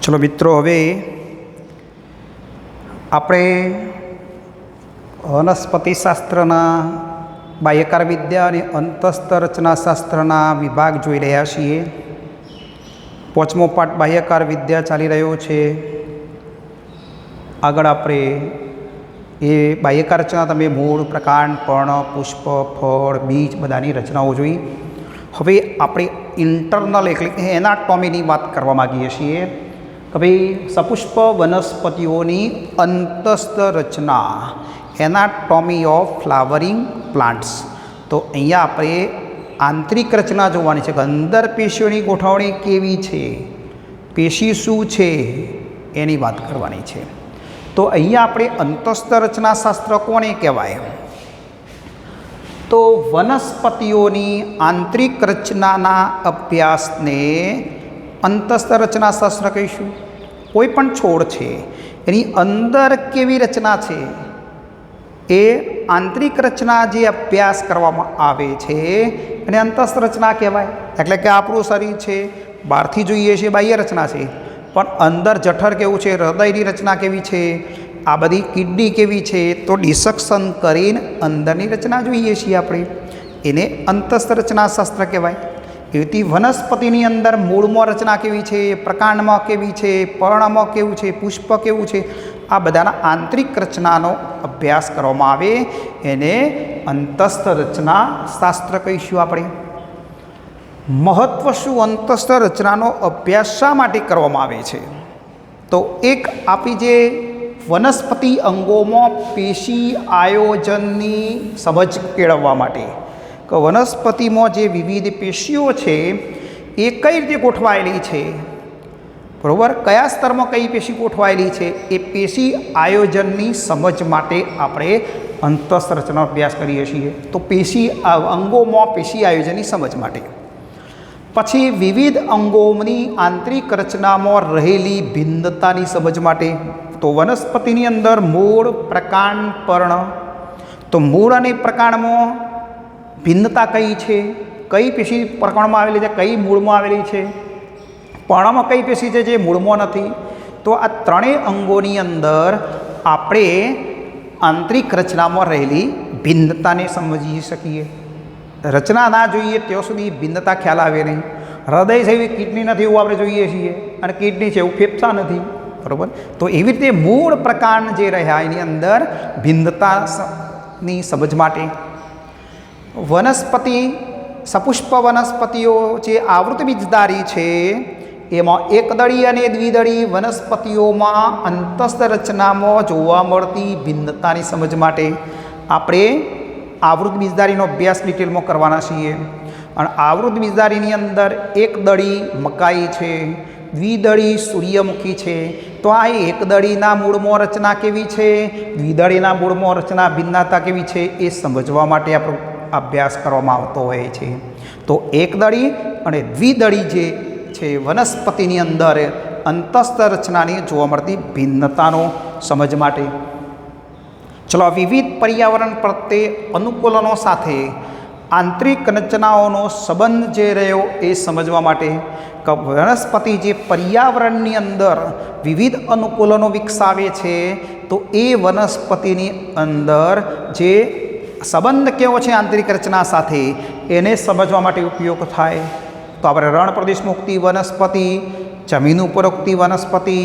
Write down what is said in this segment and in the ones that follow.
चलो मित्रों, हवे આપણે વનસ્પતિશાસ્ત્રના બાહ્યકાર વિદ્યા અને અંતસ્થ રચનાશાસ્ત્રના વિભાગ જોઈ રહ્યા છીએ। પાંચમો પાઠ બાહ્યકાર વિદ્યા ચાલી રહ્યો છે। આગળ આપણે એ બાહ્યકાર રચના તમે મૂળ, પ્રકાંડ, પર્ણ, પુષ્પ, ફળ, બીજ બધાની રચનાઓ જોઈ। હવે આપણે ઇન્ટરનલ એટલે કે એનાટોમીની વાત કરવા માગીએ છીએ કે ભાઈ સપુષ્પ વનસ્પતિઓની અંતસ્થ રચના, એનાટોમી ઓફ ફ્લાવરિંગ પ્લાન્ટ્સ। તો અહીંયા આપણે આંતરિક રચના જોવાની છે કે અંદર પેશીઓની ગોઠવણી કેવી છે, પેશી શું છે એની વાત કરવાની છે। તો અહીંયા આપણે અંતસ્થ રચનાશાસ્ત્ર કોને કહેવાય? તો વનસ્પતિઓની આંતરિક રચનાના અભ્યાસને અંતસ્થ રચનાશાસ્ત્ર કહીશું। કોઈ પણ છોડ છે એની અંદર કેવી રચના છે એ આંતરિક રચના જે અભ્યાસ કરવામાં આવે છે એને અંતસ્થ રચના કહેવાય। એટલે કે આપણું શરીર છે, બહારથી જોઈએ છીએ બાહ્ય રચના છે, પણ અંદર જઠર કેવું છે, હૃદયની રચના કેવી છે, આ બધી કિડની કેવી છે, તો ડિસેક્શન કરીને અંદરની રચના જોઈએ છીએ આપણે, એને અંતસ્થ રચનાશાસ્ત્ર કહેવાય। એવી રીતે વનસ્પતિની અંદર મૂળમાં રચના કેવી છે, પ્રકાંડમાં કેવી છે, પર્ણમાં કેવું છે, પુષ્પ કેવું છે, આ બધાના આંતરિક રચનાનો અભ્યાસ કરવામાં આવે એને અંતસ્થ રચનાશાસ્ત્ર કહીશું આપણે। મહત્વ શું અંતસ્થ રચનાનો અભ્યાસ શા માટે કરવામાં આવે છે? તો એક આપણી જે વનસ્પતિ અંગોમાં પેશી આયોજનની સમજ કેળવવા માટે કે વનસ્પતિમાં જે વિવિધ પેશીઓ છે એ કઈ રીતે ગોઠવાયેલી છે, બરાબર, કયા સ્તરમાં કઈ પેશી ગોઠવાયેલી છે, એ પેશી આયોજનની સમજ માટે આપણે અંતસ્થ રચનાનો અભ્યાસ કરીએ છીએ। તો પેશી અંગોમાં પેશી આયોજનની સમજ માટે। પછી વિવિધ અંગોની આંતરિક રચનામાં રહેલી ભિન્નતાની સમજ માટે। તો વનસ્પતિની અંદર મૂળ, પ્રકાંડ, પર્ણ, તો મૂળ અને પ્રકાંડમાં ભિન્નતા કઈ છે, કઈ પેશી પ્રકાંડમાં આવેલી છે, કઈ મૂળમાં આવેલી છે, પર્ણમાં કઈ પેશી છે જે મૂળમાં નથી। તો આ ત્રણેય અંગોની અંદર આપણે આંતરિક રચનામાં રહેલી ભિન્નતાને સમજી શકીએ। રચના ના જોઈએ ત્યાં સુધી ભિન્નતા ખ્યાલ આવે નહીં। હૃદય છે એવી કિડની નથી એવું આપણે જોઈએ છીએ, અને કિડની છે એવું ફેફસા નથી, બરાબર। તો એવી રીતે મૂળ, પ્રકાંડ જે રહ્યા એની અંદર ભિન્નતાની સમજ માટે વનસ્પતિ, સપુષ્પ વનસ્પતિઓ જે આવૃત બીજધારી છે એમાં એકદળી અને દ્વિદળી વનસ્પતિઓમાં અંતસ્થ રચનામાં જોવા મળતી ભિન્નતાની સમજ માટે આપણે આવૃત બીજધારીનો અભ્યાસ ડિટેલમાં કરવાના છીએ। અને આવૃત બીજધારીની અંદર એકદળી મકાઈ છે, દ્વિદળી સૂર્યમુખી છે। તો આ એકદળીના મૂળમાં રચના કેવી છે, દ્વિદળીના મૂળમાં રચના ભિન્નતા કેવી છે એ સમજવા માટે આપણો અભ્યાસ કરવામાં આવતો હોય છે। તો એકદળી અને દ્વિદળી જે છે વનસ્પતિની અંદર અંતસ્થ રચનાની જોવા મળતી ભિન્નતાનો સમજ માટે। ચલો, વિવિધ પર્યાવરણ પ્રત્યે અનુકૂલનો સાથે આંતરિક રચનાઓનો સંબંધ જે રહ્યો એ સમજવા માટે કે વનસ્પતિ જે પર્યાવરણની અંદર વિવિધ અનુકૂલનો વિકસાવે છે તો એ વનસ્પતિની અંદર જે સંબંધ કેવો છે આંતરિક રચના સાથે એને સમજવા માટે ઉપયોગ થાય। તો આપણે રણ પ્રદેશમાં ઉગતી વનસ્પતિ, જમીન ઉપર ઉગતી વનસ્પતિ,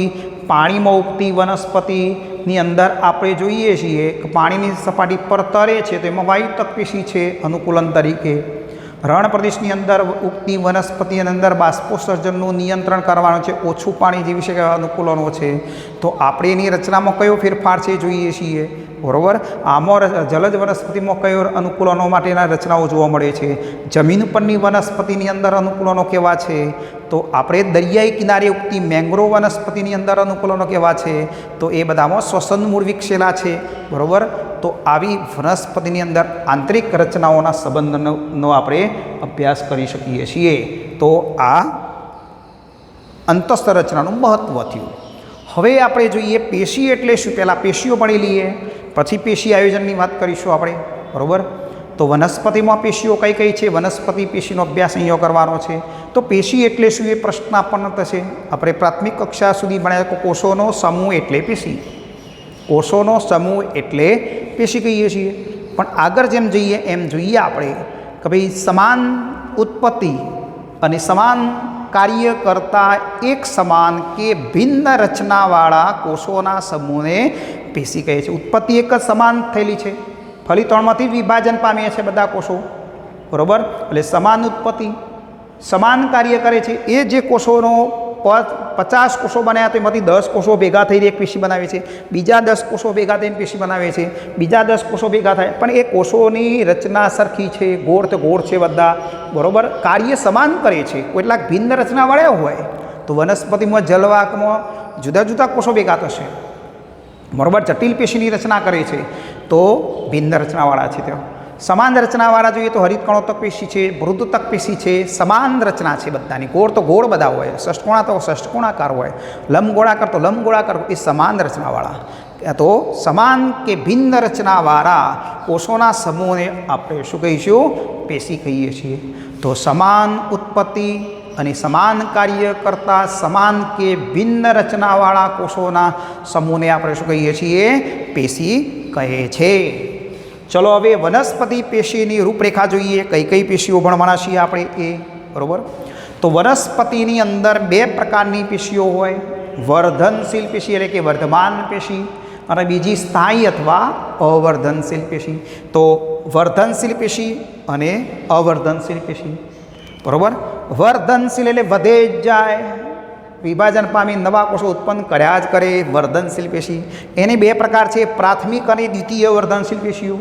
પાણીમાં ઉગતી વનસ્પતિની અંદર આપણે જોઈએ છીએ કે પાણીની સપાટી પર તરે છે તો એમાં વાયુતક પેશી છે અનુકૂલન તરીકે। રણ પ્રદેશની અંદર ઉગતી વનસ્પતિની અંદર બાષ્પોત્સર્જનનું નિયંત્રણ કરવાનું છે, ઓછું પાણી જેવી છે અનુકૂલનો છે। તો આપણે એની રચનામાં કયો ફેરફાર છે જોઈએ છીએ, બરાબર। આમાં જલજ વનસ્પતિમાં કયો અનુકૂલનો માટેના રચનાઓ જોવા મળે છે, જમીન પરની વનસ્પતિની અંદર અનુકૂલનો કેવા છે, તો આપણે દરિયાઈ કિનારે ઉગતી મેંગ્રોવ વનસ્પતિની અંદર અનુકૂલનો કેવા છે, તો એ બધામાં શ્વસન મૂળ વિકસેલા છે, બરાબર। તો આવી વનસ્પતિની અંદર આંતરિક રચનાઓના સંબંધનો આપણે અભ્યાસ કરી શકીએ છીએ। તો આ અંતસ્થ રચનાનું મહત્ત્વ થયું। હવે આપણે જોઈએ પેશી એટલે શું। પહેલાં પેશીઓ ભણી લઈએ, પછી પેશી આયોજનની વાત કરીશું આપણે, બરાબર। તો વનસ્પતિમાં પેશીઓ કઈ કઈ છે? વનસ્પતિ પેશીનો અભ્યાસ અહીંયા કરવાનો છે. તો પેશી એટલે શું એ પ્રશ્ન આપણને થશે. આપણે પ્રાથમિક કક્ષા સુધી ભણ્યા કોષોનો સમૂહ એટલે પેશી. કોષોનો સમૂહ એટલે પેશી કહીએ છીએ. પણ આગળ જેમ જઈએ એમ જોઈએ આપણે કે ભાઈ સમાન ઉત્પત્તિ અને સમાન કાર્ય કરતા એક સમાન કે ભિન્ન રચનાવાળા કોષોના સમૂહને પેશી કહે છે. ઉત્પત્તિ એક જ સમાન થયેલી છે. ફલિતણમાંથી વિભાજન પામે છે બધા કોષો, બરાબર. એટલે સમાન ઉત્પત્તિ, સમાન કાર્ય કરે છે. એ જે કોષોનો 50 કોષો બનાવ્યા તો એમાંથી 10 કોષો ભેગા થઈને એક પેશી બનાવે છે, બીજા 10 કોષો ભેગા થઈને પેશી બનાવે છે, બીજા 10 કોષો ભેગા થાય. પણ એ કોષોની રચના સરખી છે, ગોળ તો ગોળ છે બધા, બરાબર. કાર્ય સમાન કરે છે. કેટલાક ભિન્ન રચનાવાળા હોય તો વનસ્પતિમાં જલવાકમાં જુદા જુદા કોષો ભેગા થશે, બરાબર. જટિલ પેશીની રચના કરે છે તો ભિન્ન રચનાવાળા છે. ત્યાં સમાન રચનાવાળા જોઈએ તો હરિતકણોત્તક પેશી છે, મૃદુતક પેશી છે. સમાન રચના છે બધાની. ગોળ તો ગોળ બધા હોય, ષષ્ઠકોણા તો ષષ્ઠકોણાકાર હોય, લંબગોળાકાર તો લંબગોળાકાર. એ સમાન રચનાવાળા. તો સમાન કે ભિન્ન રચનાવાળા કોષોના સમૂહને આપણે શું કહીશું? પેશી કહીએ છીએ. તો સમાન ઉત્પત્તિ અને સમાન કાર્ય કરતા સમાન કે ભિન્ન રચનાવાળા કોષોના સમૂહને આપણે શું કહીએ છીએ? પેશી કહે છે. ચલો હવે વનસ્પતિ પેશીની રૂપરેખા જોઈએ. કઈ કઈ પેશીઓ ભણવાના છીએ આપણે એ, બરાબર. તો વનસ્પતિની અંદર 2 પ્રકારની પેશીઓ હોય. વર્ધનશીલ પેશી એટલે કે વર્ધમાન પેશી, અને બીજી સ્થાયી અથવા અવર્ધનશીલ પેશી. તો વર્ધનશીલ પેશી અને અવર્ધનશીલ પેશી, બરાબર. વર્ધનશીલ એટલે વધે જ જાય, વિભાજન પામી નવા કોષો ઉત્પન્ન કર્યા જ કરે. વર્ધનશીલ પેશી એની 2 પ્રકાર છે, પ્રાથમિક અને દ્વિતીય વર્ધનશીલ પેશીઓ.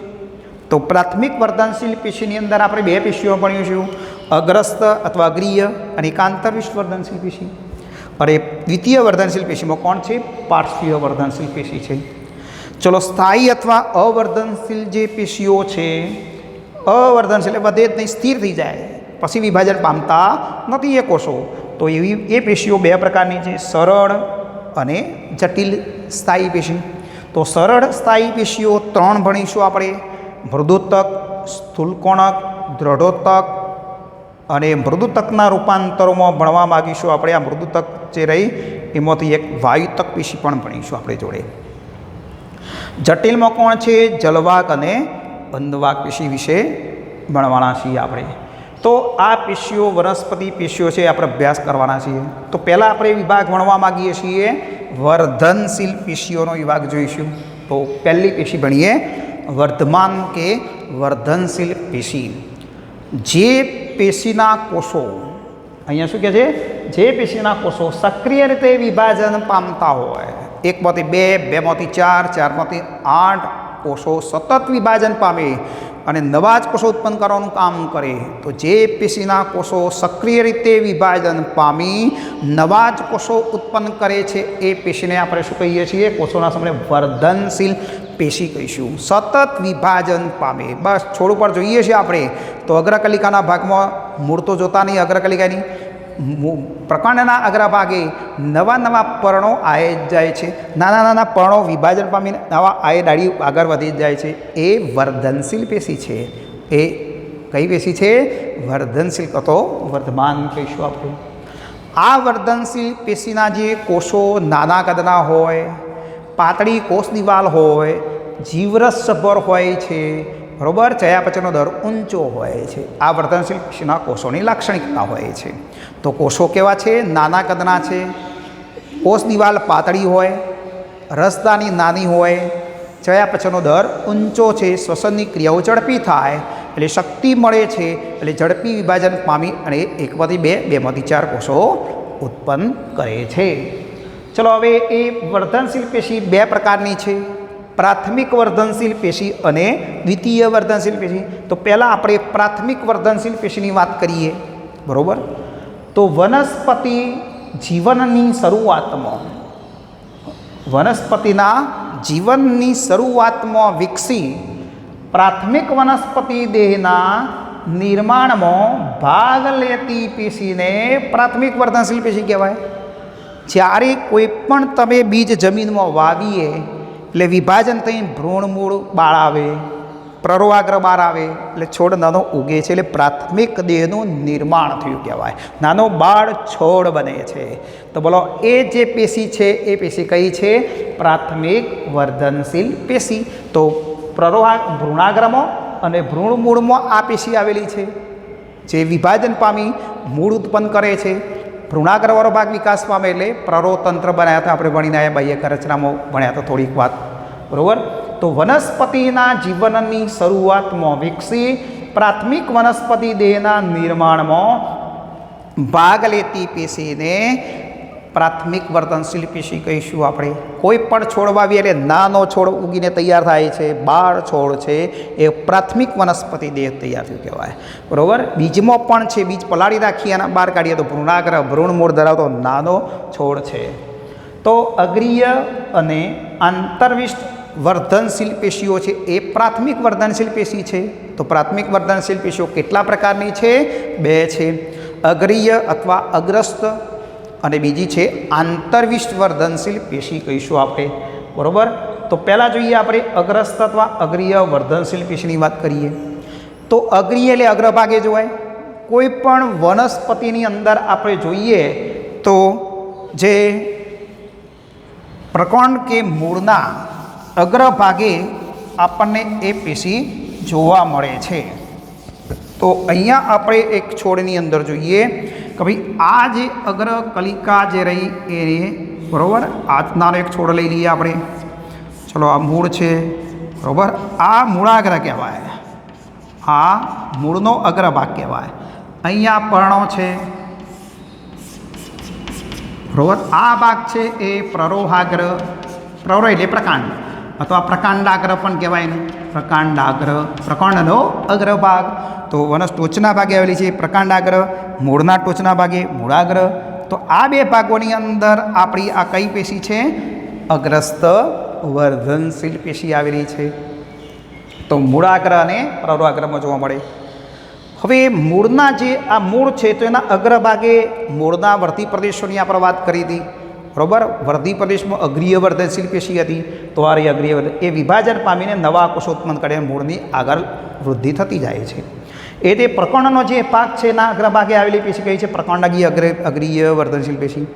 તો પ્રાથમિક વર્ધનશીલ પેશીની અંદર આપણે 2 પેશીઓ ભણીશું, અગ્રસ્ત અથવા અગ્રીય અને એકાંતરવિષ્ટ વર્ધનશીલ પેશી. અને દ્વિતીય વર્ધનશીલ પેશીમાં કોણ છે? પાર્શ્વીય વર્ધનશીલ પેશી છે. ચલો સ્થાયી અથવા અવર્ધનશીલ જે પેશીઓ છે, અવર્ધનશીલ એટલે વધે જ નહીં, સ્થિર થઈ જાય, પછી વિભાજન પામતા નથી એ કોષો. તો એવી એ પેશીઓ 2 પ્રકારની છે, સરળ અને જટિલ સ્થાયી પેશી. તો સરળ સ્થાયી પેશીઓ 3 ભણીશું આપણે. મૃદુતક, સ્થૂલકોણક, દ્રઢોતક. અને મૃદુતકના રૂપાંતરોમાં ભણવા માગીશું આપણે. આ મૃદુતક જે રહી એમાંથી એક વાયુતક પેશી પણ ભણીશું આપણે જોડે. જટિલમાં કોણ છે? જલવાક અને બંધવાક પેશી વિશે ભણવાના છીએ આપણે. તો આ પેશીઓ વનસ્પતિ પેશીઓ છે, આપણે અભ્યાસ કરવાના છીએ. તો પહેલાં આપણે વિભાગ ભણવા માગીએ છીએ, વર્ધનશીલ પેશીઓનો વિભાગ જોઈશું. તો પહેલી પેશી ભણીએ, વર્ધમાન કે વર્ધનશીલ પેશી. જે પેશીના કોષો, અહીંયા શું કહે છે? જે પેશીના કોષો સક્રિય રીતે વિભાજન પામતા હોય, 1 માંથી 2, 2 માંથી 4, 4 માંથી 8 કોષો સતત વિભાજન પામે અને નવા જ કોષો ઉત્પન્ન કરવાનું કામ કરે. તો જે પેશીના કોષો સક્રિય રીતે વિભાજન પામી નવા જ કોષો ઉત્પન્ન કરે છે એ પેશીને આપણે શું કહીએ છીએ? કોષોના સમૂહને વર્ધનશીલ પેશી કહીશું. સતત વિભાજન પામે. બસ છોડ ઉપર જોઈએ છીએ આપણે તો અગ્રકલિકાના ભાગમાં મૂળ તો જોતા નહીં, અગ્રકલિકાની પ્રકાંડના અગ્રભાગે નવા નવા પર્ણો આવે જ જાય છે. નાના નાના પર્ણો વિભાજન પામીને નવા આય ડાળી આગળ વધી જાય છે. એ વર્ધનશીલ પેશી છે. એ કઈ પેશી છે? વર્ધનશીલ તો વર્ધમાન કહીશું આપણે. આ વર્ધનશીલ પેશીના જે કોષો નાના કદના હોય, પાતળી કોષ દિવાલ હોય, જીવરસભર હોય છે, બરાબર. ચયાપચયનો દર ઊંચો હોય છે. આ વર્ધનશીલ પેશીના કોષોની લાક્ષણિકતા હોય છે. તો કોષો કેવા છે? નાના કદના છે, કોષ દિવાલ પાતળી હોય, રસદાની નાની હોય, ચયાપચયનો દર ઊંચો છે, શ્વસનની ક્રિયાઓ ઝડપી થાય એટલે શક્તિ મળે છે, એટલે ઝડપી વિભાજન પામી અને 1 માંથી 2, 2 માંથી 4 કોષો ઉત્પન્ન કરે છે. ચલો હવે એ વર્ધનશીલ પેશી 2 પ્રકારની છે, પ્રાથમિક વર્ધનશીલ પેશી અને દ્વિતીય વર્ધનશીલ પેશી. તો પહેલાં આપણે પ્રાથમિક વર્ધનશીલ પેશીની વાત કરીએ, બરાબર. તો વનસ્પતિ જીવનની શરૂઆતમાં, વનસ્પતિના જીવનની શરૂઆતમાં વિકસી પ્રાથમિક વનસ્પતિ દેહના નિર્માણમાં ભાગ લેતી પેશીને પ્રાથમિક વર્ધનશીલ પેશી કહેવાય. જ્યારે કોઈ પણ તમે બીજ જમીનમાં વાવીએ એટલે વિભાજન થઈ ભ્રૂણમૂળ બાળ આવે, પ્રરોહાગ્ર બહાર આવે એટલે છોડ નાનો ઉગે છે, એટલે પ્રાથમિક દેહનું નિર્માણ થયું કહેવાય, નાનો બાળ છોડ બને છે. તો બોલો એ જે પેશી છે એ પેશી કઈ છે? પ્રાથમિક વર્ધનશીલ પેશી. તો ભ્રૂણાગ્રમાં અને ભ્રૂણમૂળમાં આ પેશી આવેલી છે જે વિભાજન પામી મૂળ ઉત્પન્ન કરે છે. ભ્રૂણાગ્રવાળો ભાગ વિકાસ પામે એટલે પ્રરોતંત્ર બનાવ્યા હતા, આપણે ભણીને આવ્યા બાહ્યક રચનામાં ભણ્યા હતા થોડીક વાત, બરાબર. તો વનસ્પતિના જીવનની શરૂઆતમાં વિકસી પ્રાથમિક વનસ્પતિ દેહના નિર્માણમાં ભાગ લેતી પેશીને પ્રાથમિક વર્તનશીલ પેશી કહીશું આપણે. કોઈ પણ છોડ વાવીએ એટલે નાનો છોડ ઉગીને તૈયાર થાય છે, બાળ છોડ છે એ પ્રાથમિક વનસ્પતિ દેહ તૈયાર થયું કહેવાય, બરાબર. બીજમાં પણ છે, બીજ પલાળી રાખીએ અને બહાર કાઢીએ તો ભ્રૂણાગ્ર ભ્રૂણમૂળ ધરાવતો નાનો છોડ છે. તો અગ્રીય અને આંતરવિષ્ટ વર્ધનશીલ પેશીઓ છે એ પ્રાથમિક વર્ધનશીલ પેશી છે. તો પ્રાથમિક વર્ધનશીલ પેશીઓ કેટલા પ્રકારની છે? 2 છે, અગ્રીય અથવા અગ્રસ્ત અને બીજી છે આંતરવિષ્ટ વર્ધનશીલ પેશી કહીશું આપણે, બરાબર. તો પહેલાં જોઈએ આપણે અગ્રસ્ત અથવા અગ્રીય વર્ધનશીલ પેશીની વાત કરીએ. તો અગ્રીય એટલે અગ્રભાગે જોવાય. કોઈ પણ વનસ્પતિની અંદર આપણે જોઈએ તો જે પ્રકાંડ કે મૂળના અગ્રભાગે આપણને એ પેશી જોવા મળે છે. તો અહીંયા આપણે એક છોડની અંદર જોઈએ કે ભાઈ આ જે અગ્ર કલિકા જે રહી એ, બરાબર, આ નાનો એક છોડ લઈ લઈએ આપણે. ચલો આ મૂળ છે, બરાબર. આ મૂળાગ્ર કહેવાય, આ મૂળનો અગ્રભાગ કહેવાય. અહીંયા પર્ણો છે, બરાબર. આ ભાગ છે એ પ્રરોહાગ્ર, પ્રરો એટલે પ્રકાંડ અથવા પ્રકાંડાગ્ર પણ કહેવાય ને, પ્રકાંડાગ્ર, પ્રકાંડનો અગ્રભાગ. તો વનસ ટોચના ભાગે આવેલી છે પ્રકાંડાગ્ર, મૂળના ટોચના ભાગે મૂળાગ્ર. તો આ 2 ભાગોની અંદર આપણી આ કઈ પેશી છે? અગ્રસ્ત વર્ધનશીલ પેશી આવેલી છે. તો મૂળાગ્ર અને પ્રરોહાગ્રમાં જોવા મળે. હવે મૂળના જે આ મૂળ છે તો એના અગ્રભાગે મૂળના વર્ધી પ્રદેશોની આપણે વાત કરી હતી, બરાબર. વર્ધી પ્રદેશમાં અગ્રીય વર્ધનશીલ પેશી હતી. તો આ અગ્રીય એ વિભાજન પામીને નવા કોષો ઉત્પન્ન કરે, મૂળની આગળ વૃદ્ધિ થતી જાય છે. એ તે પ્રકર્ણનો જે ભાગ છે એના અગ્રભાગે આવેલી પેશી કઈ છે? પ્રકાંડાગીય અગ્રીય વર્ધનશીલ પેશી.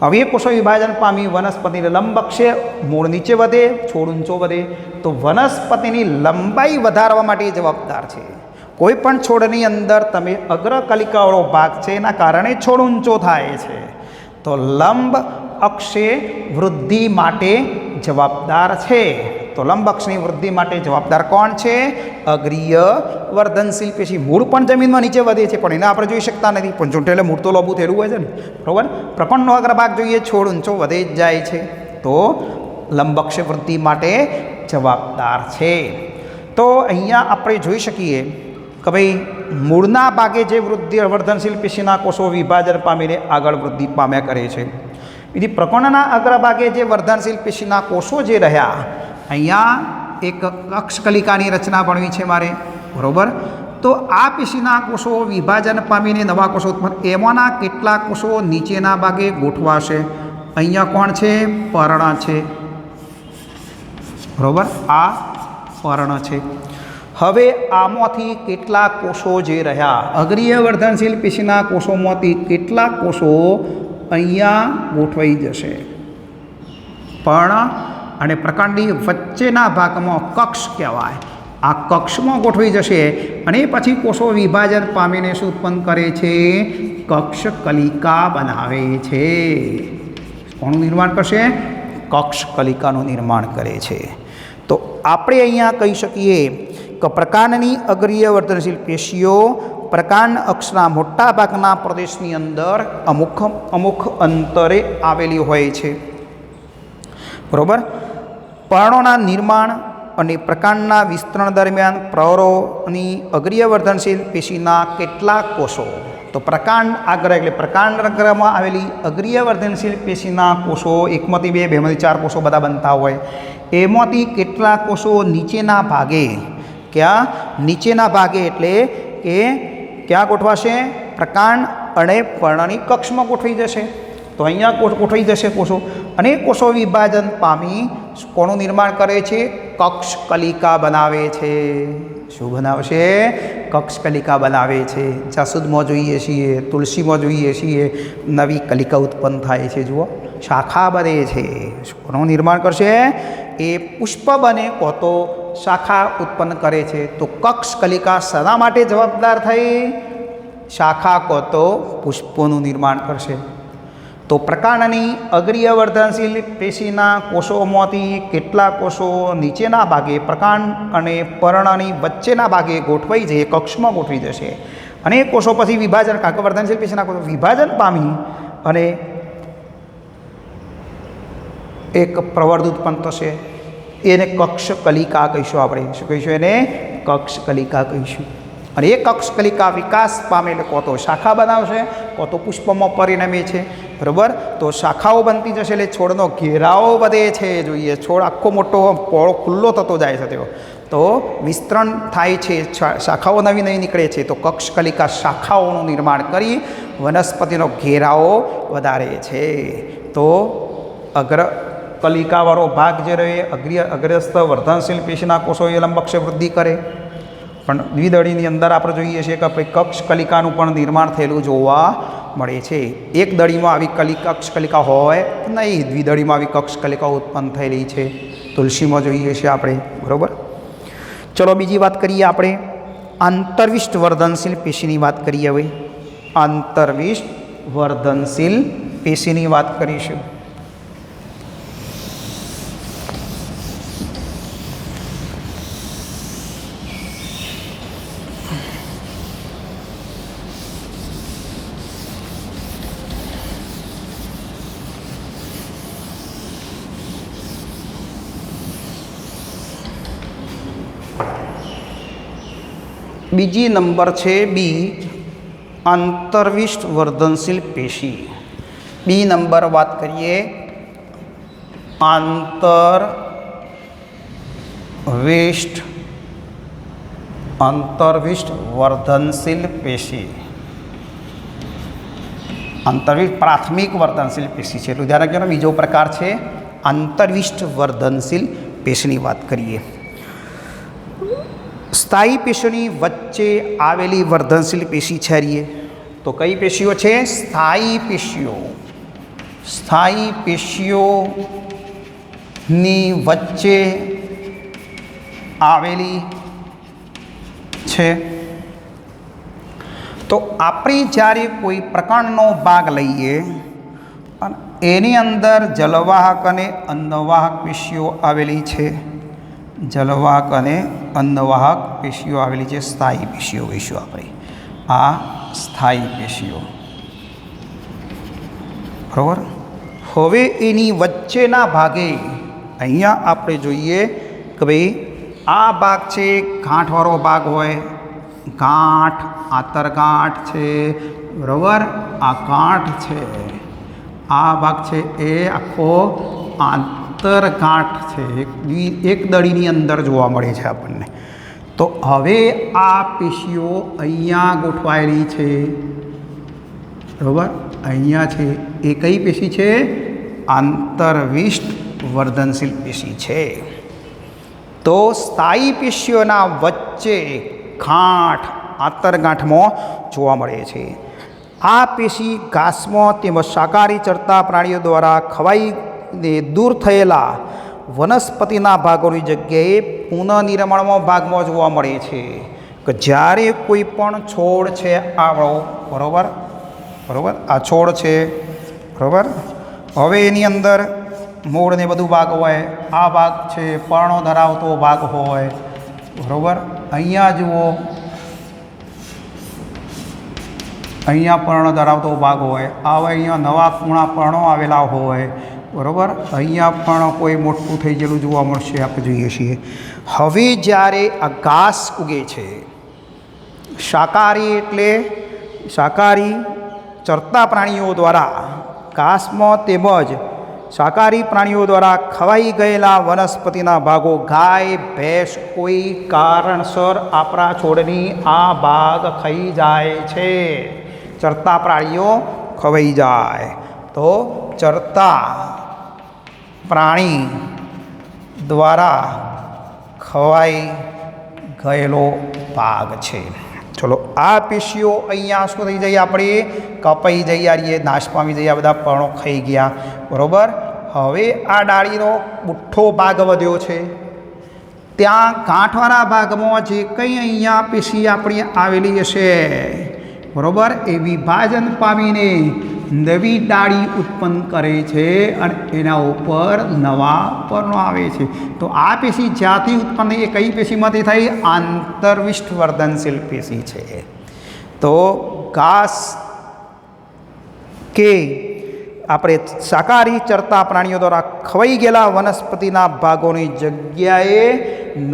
હવે એ કોષો વિભાજન પામી વનસ્પતિને લંબ અક્ષે મૂળ નીચે વધે, છોડ ઊંચો વધે. તો વનસ્પતિની લંબાઈ વધારવા માટે જવાબદાર છે. કોઈ પણ છોડની અંદર તમે અગ્ર કલિકાવાળો ભાગ છે એના કારણે છોડ ઊંચો થાય છે. તો લંબ અક્ષે વૃદ્ધિ માટે જવાબદાર છે. તો લંબ અક્ષની વૃદ્ધિ માટે જવાબદાર કોણ છે? અગ્રીય વર્ધનશીલ પેશી. મૂળ પણ જમીનમાં નીચે વધે છે પણ એને આપણે જોઈ શકતા નથી, પણ ચૂંટેલે મૂળ તો લોબું થયેલું હોય છે ને, બરાબર. પ્રકંડનો અગ્રભાગ જોઈએ, છોડ ઊંચો વધે જ જાય છે. તો લંબ અક્ષે વૃદ્ધિ માટે જવાબદાર છે. તો અહીંયા આપણે જોઈ શકીએ કે ભાઈ મૂળના ભાગે જે વૃદ્ધિ વર્ધનશીલ પેશીના કોષો વિભાજન પામીને આગળ વૃદ્ધિ પામ્યા કરે છે. બીજી પ્રકર્ણના અગ્રભાગે જે વર્ધનશીલ પેશીના કોષો જે રહ્યા, અહીંયા એક અક્ષકલિકાની રચના ભણવી છે મારે, બરાબર. તો આ પેશીના કોષો વિભાજન પામીને નવા કોષો ઉત્પન્ન, એમાંના કેટલાક કોષો નીચેના ભાગે ગોઠવાશે. અહીંયા કોણ છે? પર્ણ છે, બરાબર. આ પર્ણ છે. હવે આમાંથી કેટલાક કોષો જે રહ્યા, અગ્રીય વર્ધનશીલ પેશીના કોષોમાંથી કેટલાક કોષો અહીંયા ગોઠવાઈ જશે. પર્ણ અને પ્રકાંડની વચ્ચેના ભાગમાં કક્ષ કહેવાય, આ કક્ષમાં ગોઠવાઈ જશે અને પછી કોષો વિભાજન પામીને શું ઉત્પન્ન કરે છે? કક્ષ કલિકા બનાવે છે. કોનું નિર્માણ કરશે? કક્ષ કલિકાનું નિર્માણ કરે છે. તો આપણે અહીંયા કહી શકીએ કે પ્રકાંડની અગ્રીય વર્ધનશીલ પેશીઓ પ્રકાંડ અક્ષના મોટા ભાગના પ્રદેશની અંદર અમુક અંતરે આવેલી હોય છે, બરાબર. પર્ણોના નિર્માણ અને પ્રકાંડના વિસ્તરણ દરમિયાન પ્રૌરોની અગ્રીય વર્ધનશીલ પેશીના કેટલાક કોષો, તો પ્રકાંડ આગ્ર એટલે પ્રકાંડ અગ્રમાં આવેલી અગ્રીય વર્ધનશીલ પેશીના કોષો 1 માંથી 2, 2 માંથી 4 કોષો બધા બનતા હોય. એમાંથી કેટલાક કોષો નીચેના ભાગે, ક્યાં? નીચેના ભાગે એટલે કે ક્યાં ગોઠવાશે? પ્રકાંડ અને પર્ણની કક્ષમાં ગોઠવાઈ જશે. તો અહીંયા ગોઠવાઈ જશે કોષો અને કોષો વિભાજન પામી કોનું નિર્માણ કરે છે? કક્ષકલિકા બનાવે છે। શું બનાવશે? કક્ષકલિકા બનાવે છે। જાસૂદમાં જોઈએ છીએ, તુલસીમાં જોઈએ છીએ, નવી કલિકા ઉત્પન્ન થાય છે। જુઓ, શાખા બને છે। કોનું નિર્માણ કરશે? એ પુષ્પ બને કો તો શાખા ઉત્પન્ન કરે છે। તો કક્ષકલિકા શેના માટે જવાબદાર થઈ? શાખા કો તો પુષ્પોનું નિર્માણ કરશે। તો પ્રકાંડની અગ્રીય વર્ધનશીલ પેશીના કોષોમાંથી કેટલા કોષો નીચેના ભાગે પ્રકાંડ અને પર્ણની વચ્ચેના ભાગે ગોઠવાઈ જશે, કક્ષમાં ગોઠવી જશે, અને કોષો પછી વિભાજન, કારણ કે વર્ધનશીલ પેશીના કોષો વિભાજન પામી અને એક પ્રવર્ધ ઉત્પન્ન થશે। એને કક્ષકલિકા કહીશું આપણે। શું કહીશું એને? કક્ષકલિકા કહીશું। અને એ કક્ષકલિકા વિકાસ પામે એટલે કો તો શાખા બનાવશે, કો તો પુષ્પમાં પરિણમે છે। બરાબર? તો શાખાઓ બનતી જશે એટલે છોડનો ઘેરાવો વધે છે। જોઈએ, છોડ આખો મોટો પોળો ખુલ્લો થતો જાય છે, તેઓ તો વિસ્તરણ થાય છે, શાખાઓ નવી નવી નીકળે છે। તો કક્ષકલિકા શાખાઓનું નિર્માણ કરી વનસ્પતિનો ઘેરાવો વધારે છે। તો કલિકાવાળો ભાગ જે રહે અગ્રસ્થ વર્ધનશીલ પેશીના કોષો એ લંબક્ષે વૃદ્ધિ કરે। પણ દ્વિદળીની અંદર આપણે જોઈએ છીએ કે ભાઈ કક્ષકલિકાનું પણ નિર્માણ થયેલું જોવા મળે છે। એક દળીમાં આવી કક્ષકલિકા હોય નહીં, દ્વિદળીમાં આવી કક્ષકલિકા ઉત્પન્ન થયેલી છે। તુલસીમાં જોઈએ છીએ આપણે। બરાબર? ચલો બીજી વાત કરીએ આપણે આંતરવિષ્ટ વર્ધનશીલ પેશીની વાત કરીએ। હવે આંતરવિષ્ટ વર્ધનશીલ પેશીની વાત કરીશું। બીજી નંબર છે બી, આંતરવિષ્ટ વર્ધનશીલ પેશી। બી નંબર વાત કરીએ આંતરવિષ્ટ વર્ધનશીલ પેશી। આંતરવિષ્ટ પ્રાથમિક વર્ધનશીલ પેશી છે, એટલું ધ્યાન રાખજો। બીજો પ્રકાર છે આંતરવિષ્ટ વર્ધનશીલ પેશીની વાત કરીએ। સ્થાયી પેશીઓની વચ્ચે આવેલી વર્ધનશીલ પેશી છે। તો કઈ પેશીઓ છે? સ્થાયી પેશીઓ। સ્થાયી પેશીઓની વચ્ચે આવેલી છે। તો આપણે જ્યારે કોઈ પ્રકાંડનો ભાગ લઈએ અને એની અંદર જલવાહક અને અન્નવાહક પેશીઓ આવેલી છે। જલવાહક અને અન્નવાહક પેશીઓ આવેલી છે, સ્થાયી પેશીઓ કહીશું આપણે। આ સ્થાયી પેશીઓ। બરાબર? હવે એની વચ્ચેના ભાગે અહીંયા આપણે જોઈએ કે ભાઈ આ ભાગ છે ગાંઠવાળો ભાગ હોય, ગાંઠ, આંતરગાંઠ છે। બરાબર? આ ગાંઠ છે, આ ભાગ છે એ આખો આંતરગાંઠ છે, એક દળીની અંદર જોવા મળે છે આપણને। તો હવે આ પેશીઓ અહીંયા ગોઠવાયેલી છે। બરાબર? અહીંયા છે એ કઈ પેશી છે? આંતરવિષ્ટ વર્ધનશીલ પેશી છે। તો સ્થાયી પેશીઓના વચ્ચે ગાંઠ, આંતરગાંઠમાં જોવા મળે છે। આ પેશી ઘાસમાં તેમજ શાકાહારી ચરતા પ્રાણીઓ દ્વારા ખવાઈ દૂર થયેલા વનસ્પતિના ભાગોની જગ્યાએ પુનઃનિર્માણમાં ભાગમાં જોવા મળે છે। કે જ્યારે કોઈ પણ છોડ છે આપણો, બરાબર, આ છોડ છે, બરાબર, હવે એની અંદર મૂળ ને બધું ભાગ હોય, આ ભાગ છે પર્ણો ધરાવતો ભાગ હોય। બરાબર? અહીંયા જુઓ, અહીંયા પર્ણ ધરાવતો ભાગ હોય, આવે અહીંયા નવા કૂણા પર્ણો આવેલા હોય। બરાબર? અહીંયા પણ કોઈ મોટું થઈ ગયેલું જોવા મળશે, આપણે જોઈએ છીએ। હવે જ્યારે આ ઘાસ ઉગે છે, શાકાહારી એટલે શાકાહારી ચરતા પ્રાણીઓ દ્વારા ઘાસમાં તેમજ શાકાહારી પ્રાણીઓ દ્વારા ખવાઈ ગયેલા વનસ્પતિના ભાગો, ગાય, ભેંસ કોઈ કારણસર આપણા છોડની આ ભાગ ખાઈ જાય છે। ચરતા પ્રાણીઓ ખવાઈ જાય તો ચરતા પ્રાણી દ્વારા ખવાઈ ગયેલો ભાગ છે. ચલો આ પેશીઓ અહીંયા શું થઈ જાય, આપણે કપાઈ જઈએ, આ નાશ પામી જઈએ, આ બધા પર્ણો ખાઈ ગયા. બરાબર. હવે આ ડાળીનો બુઠ્ઠો ભાગ વધ્યો છે, ત્યાં ગાંઠવાળા ભાગમાં જે કંઈ અહીંયા પેશી આપણી આવેલી હશે, બરાબર, એ વિભાજન પામીને નવી ડાળી ઉત્પન્ન કરે છે અને એના ઉપર નવા પર્ણો આવે છે. તો આ પેશી જ્યાંથી ઉત્પન્ન થઈ, એ કઈ પેશીમાંથી થઈ? આંતરવિષ્ઠ વર્ધનશીલ પેશી છે. તો ઘાસ કે આપણે શાકાહારી ચરતા પ્રાણીઓ દ્વારા ખવાઈ ગયેલા વનસ્પતિના ભાગોની જગ્યાએ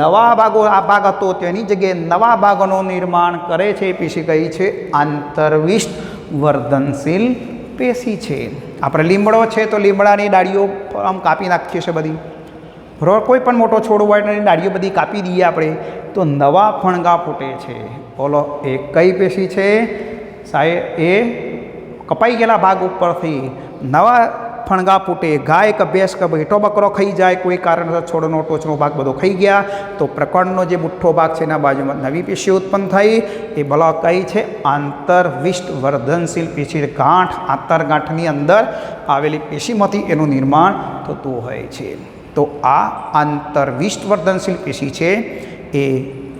નવા ભાગો, આ ભાગ હતો તેની જગ્યાએ નવા ભાગોનું નિર્માણ કરે છે પેશી કઈ છે? આંતરવિષ્ઠ વર્ધનશીલ પેશી છે. આપણે લીમડો છે તો લીમડાની ડાળીઓ આમ કાપી નાખીએ છીએ બધી, બરાબર. કોઈ પણ મોટો છોડ હોય એની ડાળીઓ બધી કાપી દઈએ આપણે, તો નવા ફણગા ફૂટે છે. બોલો એ કઈ પેશી છે સાહેબ? એ કપાઈ ગયેલા ભાગ ઉપરથી નવા ફણગા ફૂટે. ગાય કે ભેંસ કે બેટો બકરો ખાઈ જાય, કોઈ કારણસર છોડનો ટોચનો ભાગ બધો ખાઈ ગયા, તો પ્રકરણનો જે બુઠ્ઠો ભાગ છે એના બાજુમાં નવી પેશીઓ ઉત્પન્ન થઈ. એ ભલા કઈ છે? આંતરવિષ્ઠ વર્ધનશીલ પેશી. ગાંઠ, આંતરગાંઠની અંદર આવેલી પેશીમાંથી એનું નિર્માણ થતું હોય છે. તો આ આંતરવિષ્ઠ વર્ધનશીલ પેશી છે, એ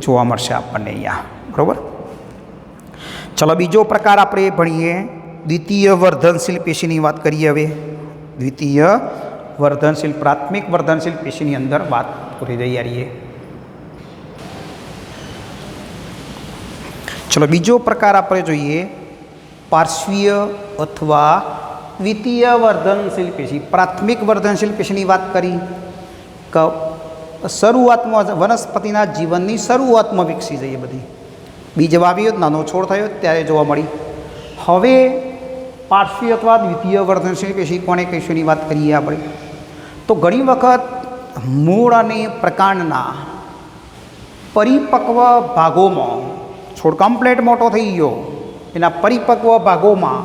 જોવા મળશે આપણને અહીંયા. બરાબર. ચલો બીજો પ્રકાર આપણે ભણીએ, દ્વિતીય વર્ધનશીલ પેશીની વાત કરીએ. હવે દ્વિતીય વર્ધનશીલ, પ્રાથમિક વર્ધનશીલ પેશીની અંદર વાત કરી રહી રહીએ. ચલો બીજો પ્રકાર આપણે જોઈએ, પાર્શ્વીય અથવા દ્વિતીય વર્ધનશીલ પેશી. પ્રાથમિક વર્ધનશીલ પેશીની વાત કરી કે શરૂઆતમાં વનસ્પતિના જીવનની શરૂઆતમાં વિકસી જઈએ બધી, બીજ વાવ્યો, નાનો છોડ થયો ત્યારે જોવા મળી. હવે પાર્શ્વીય અથવા દ્વિતીય વર્ધનશીલ પેશી કોને કહીશું એની વાત કરીએ આપણે. તો ઘણી વખત મૂળ અને પ્રકાંડના પરિપક્વ ભાગોમાં, છોડ કમ્પ્લેટ મોટો થઈ ગયો, એના પરિપક્વ ભાગોમાં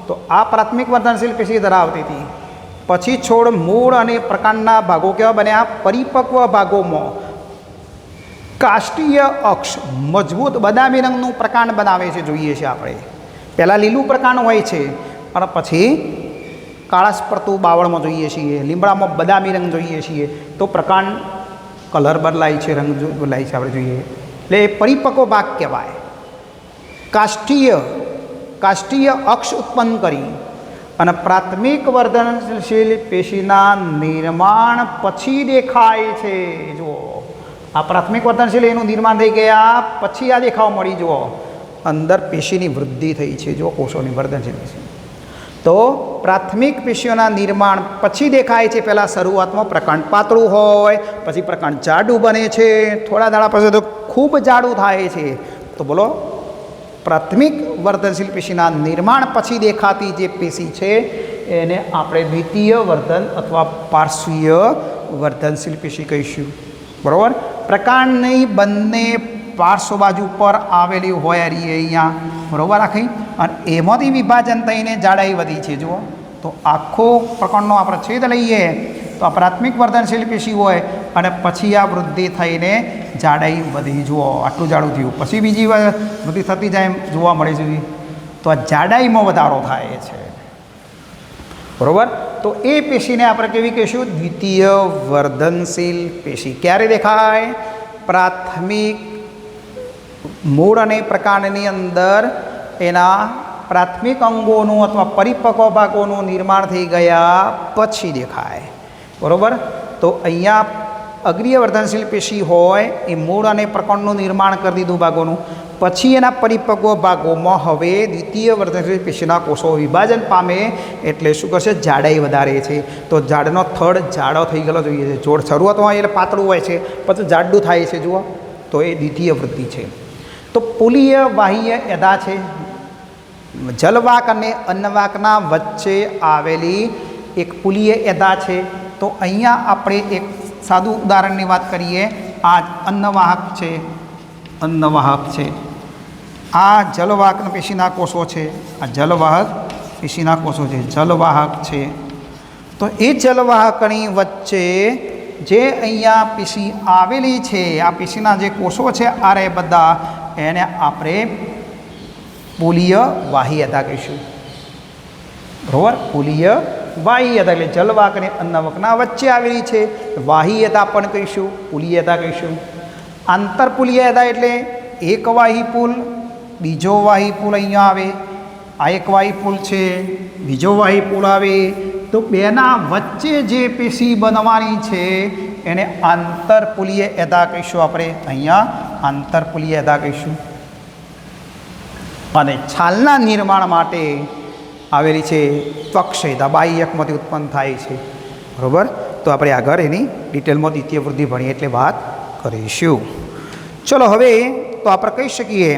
તો આ પ્રાથમિક વર્ધનશીલ પેશી ધરાવતી હતી. પછી છોડ મૂળ અને પ્રકાંડના ભાગો કેવા બન્યા? પરિપક્વ ભાગોમાં કાષ્ટીય અક્ષ, મજબૂત બદામી રંગનું પ્રકાંડ બનાવે છે, જોઈએ છે આપણે. પહેલાં લીલું પ્રકાંડ હોય છે અને પછી કાળાશ પડતું બાવળમાં જોઈએ છીએ, લીમડામાં બદામી રંગ જોઈએ છીએ, તો પ્રકાંડ કલર બદલાય છે, રંગ બદલાય છે, આપણે જોઈએ. એટલે એ પરિપક્વ ભાગ કહેવાય. કાષ્ટીય અક્ષ ઉત્પન્ન કરી અને પ્રાથમિક વર્ધનશીલ પેશીના નિર્માણ પછી દેખાય છે. જુઓ, આ પ્રાથમિક વર્ધનશીલ એનું નિર્માણ થઈ ગયા પછી આ દેખાવ મળી. જુઓ, અંદર પેશીની વૃદ્ધિ થઈ છે, જો કોષોની વર્ધનશીલ પેશી. તો પ્રાથમિક પેશીઓના નિર્માણ પછી દેખાય છે. પહેલાં શરૂઆતમાં પ્રકાંડ પાતળું હોય, પછી પ્રકાંડ જાડું બને છે, થોડા દાડા પછી તો ખૂબ જાડું થાય છે. તો બોલો, પ્રાથમિક વર્ધનશીલ પેશીના નિર્માણ પછી દેખાતી જે પેશી છે એને આપણે દ્વિતીય વર્ધન અથવા પાર્શ્વીય વર્ધનશીલ પેશી કહીશું. બરાબર. પ્રકાંડની બંને પાર્શ્વ બાજુ પર આવેલી હોય અહીંયા, બરાબર, આખી, અને એમાંથી વિભાજન થઈને જાડાઈ વધી છે. જુઓ, તો આખો પ્રકાંડનો આપણે છેદ લઈએ તો આ પ્રાથમિક વર્ધનશીલ પેશી હોય અને પછી આ વૃદ્ધિ થઈને જાડાઈ વધી. જુઓ, આટલું જાડું થયું, પછી બીજી વૃદ્ધિ થતી જાય એમ જોવા મળે છે. તો આ જાડાઈમાં વધારો થાય છે. બરાબર. તો એ પેશીને આપણે કેવી કહીશું? દ્વિતીય વર્ધનશીલ પેશી. ક્યારે દેખાય? પ્રાથમિક મૂળ અને પ્રકાંડની અંદર એના પ્રાથમિક અંગોનું અથવા પરિપક્વ ભાગોનું નિર્માણ થઈ ગયા પછી દેખાય. બરાબર. તો અહીંયા અગ્રીય વર્ધનશીલ પેશી હોય એ મૂળ અને પ્રકાંડનું નિર્માણ કરી દીધું ભાગોનું, પછી એના પરિપક્વ ભાગોમાં હવે દ્વિતીય વર્ધનશીલ પેશીના કોષો વિભાજન પામે એટલે શું કરશે? જાડાઈ વધારે છે. તો ઝાડનો થડ જાડો થઈ ગયેલો જોઈએ છે. છોડ શરૂઆતમાં એટલે પાતળું હોય છે, પછી જાડું થાય છે. જુઓ, તો એ દ્વિતીય વૃદ્ધિ છે. તો પુલીય બાહ્ય એદા છે, જલવાક અને અન્નવાકના વચ્ચે આવેલી એક પુલીય એદા છે. તો અહીંયા આપણે એક સાદું ઉદાહરણની વાત કરીએ. આ અન્નવાહક છે, અન્નવાહક છે, આ જલવાહક પેશીના કોષો છે, આ જલવાહક પેશીના કોષો છે, જલવાહક છે. તો એ જલવાહકની વચ્ચે જે અહીંયા પેશી આવેલી છે, આ પેશીના જે કોષો છે આ રે બધા, એને આપણે પોલીય વાહ્યતા કહીશું. બરાબર, પોલીય વાહ્યતા એટલે જલવાક અને અન્નવકના વચ્ચે આવેલી છે, વાહ્યતા પણ કહીશું, પોલીયતા કહીશું. આંતરપોલીયતા એટલે એક વાહી પુલ, બીજો વાહી પુલ અહીંયા આવે, આ એક વાહી પુલ છે, બીજો વાહી પુલ આવે, તો બેના વચ્ચે જે પેશી બનવાની છે એને આંતરપોલીય એદા કહીશું. આપણે અહીંયા આંતરપોલીય એદા કહીશું. અને છાલના નિર્માણ માટે આવેલી છે ત્વક્ષયતા, બાહ્યકમાંથી ઉત્પન્ન થાય છે. બરાબર, તો આપણે આગળ એની ડિટેલમાં દ્વિતીય વૃદ્ધિ ભણીએ એટલે વાત કરીશું. ચલો હવે તો આપણે કહી શકીએ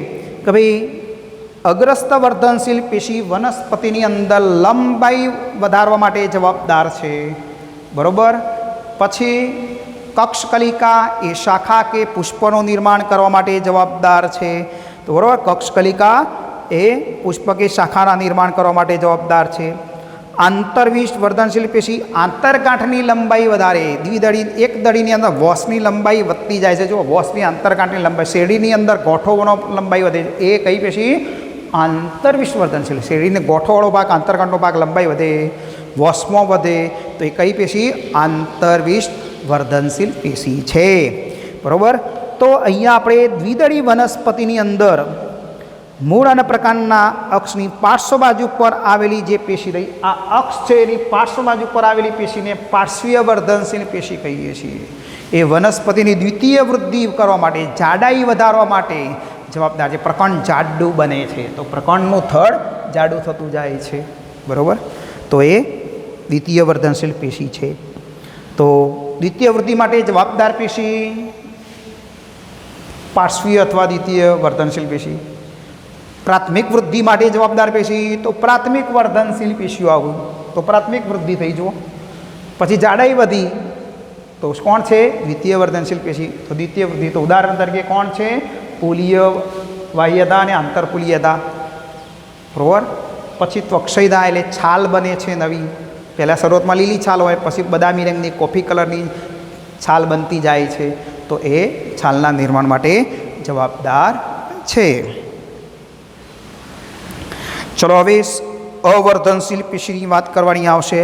કે ભાઈ અગ્રસ્ત વર્ધનશીલ પેશી વનસ્પતિની અંદર લંબાઈ વધારવા માટે જવાબદાર છે. બરાબર, પછી કક્ષકલિકા એ શાખા કે પુષ્પનું નિર્માણ કરવા માટે જવાબદાર છે. તો બરાબર, કક્ષકલિકા એ પુષ્પ કે શાખાના નિર્માણ કરવા માટે જવાબદાર છે. આંતરવિષ્ટ વર્ધનશીલ પેશી આંતરગાંઠની લંબાઈ વધારે, દ્વિદળી એક દળીની અંદર વોસની લંબાઈ વધતી જાય છે. જો વોસની આંતરગાંઠની લંબાઈ, શેરડીની અંદર ગોઠોનો લંબાઈ વધે છે, એ કઈ પેશી? આંતરવિષ્ટ વર્ધનશીલ. શેરડીને ગોઠોવાળો ભાગ, આંતરગાંઠનો ભાગ લંબાઈ વધે, વોસમાં વધે, તો એ કઈ પેશી? આંતરવિષ્ટ વર્ધનશીલ પેશી છે. બરાબર, તો અહીંયા આપણે દ્વિદળી વનસ્પતિની અંદર મૂળ અને પ્રકાંડના અક્ષની પાર્શ્વ બાજુ પર આવેલી જે પેશી રહી, આ અક્ષ છે એની પાર્શ્વ બાજુ પર આવેલી પેશીને પાર્શ્વીય વર્ધનશીલ પેશી કહીએ છીએ. એ વનસ્પતિની દ્વિતીય વૃદ્ધિ કરવા માટે, જાડાઈ વધારવા માટે જવાબદાર છે. પ્રકાંડ જાડું બને છે તો પ્રકાંડનું થડ જાડું થતું જાય છે. બરાબર, તો એ દ્વિતીય વર્ધનશીલ પેશી છે. તો દ્વિતીય વૃદ્ધિ માટે જવાબદાર પેશી પાર્શ્વીય અથવા દ્વિતીય વર્ધનશીલ પેશી. પ્રાથમિક વૃદ્ધિ માટે જવાબદાર પેશી તો પ્રાથમિક વર્ધનશીલ પેશીઓ આવું, તો પ્રાથમિક વૃદ્ધિ થઈ જુઓ. પછી જાડાઈ વધી તો કોણ છે? દ્વિતીય વર્ધનશીલ પેશી. તો દ્વિતીય વૃદ્ધિ તો ઉદાહરણ તરીકે કોણ છે? પોલીય વાહ્યતા અને આંતરપોલીયતા. બરાબર, પછી ત્વક્ષયતા એટલે છાલ બને છે નવી. પહેલાં શરૂઆતમાં લીલી છાલ હોય, પછી બદામી રંગની, કોફી કલરની છાલ બનતી જાય છે, તો એ છાલના નિર્માણ માટે જવાબદાર છે. ચલો હવે અવર્ધનશીલ પેશીની વાત કરવાની આવશે.